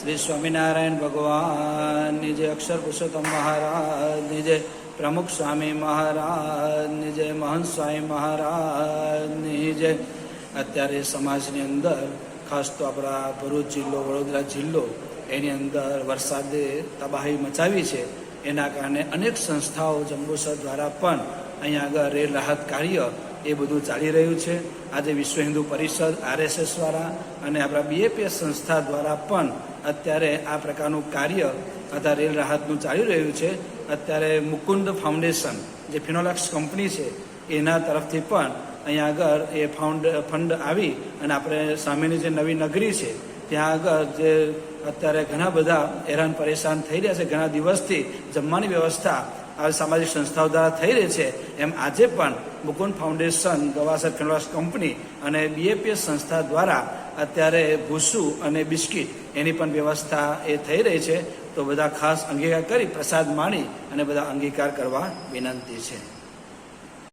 શ્રી સ્વામિનારાયણ ભગવાનની જય, અક્ષર પુરુષોત્તમ મહારાજની જય, પ્રમુખ સ્વામી મહારાજની જય, મહંત સ્વામી મહારાજની જય. અત્યારે સમાજની અંદર ખાસ તો આપણા ભરૂચ જિલ્લો, વડોદરા જિલ્લો, એની અંદર વરસાદે તબાહી મચાવી છે. એના કારણે અનેક સંસ્થાઓ જંબુસર દ્વારા પણ અહીંયા આગળ રેલ રાહત કાર્ય એ બધું ચાલી રહ્યું છે. આજે વિશ્વ હિન્દુ પરિષદ, RSS દ્વારા અને આપણા BAPS સંસ્થા દ્વારા પણ અત્યારે આ પ્રકારનું કાર્ય અથવા રેલ રાહતનું ચાલી રહ્યું છે. અત્યારે મુકુંદ ફાઉન્ડેશન જે ફિનોલેક્સ કંપની છે એના તરફથી પણ અહીંયા આગળ એ ફંડ આવી અને આપણે સામેની જે નવી નગરી છે ત્યાં આગળ જે અત્યારે ઘણા બધા હેરાન પરેશાન થઈ રહ્યા છે, ઘણા દિવસથી જમવાની વ્યવસ્થા આ સામાજિક સંસ્થાઓ દ્વારા થઈ રહી છે, એમ આજે પણ મુકુંદ ફાઉન્ડેશન, ગવાસર ફિનોલેક્સ કંપની અને BAPS સંસ્થા દ્વારા અત્યારે ભૂસું અને બિસ્કિટ એની પણ વ્યવસ્થા એ થઈ રહી છે. તો બધા ખાસ અંગીકાર કરી પ્રસાદ માણી અને બધા અંગીકાર કરવા વિનંતી છે.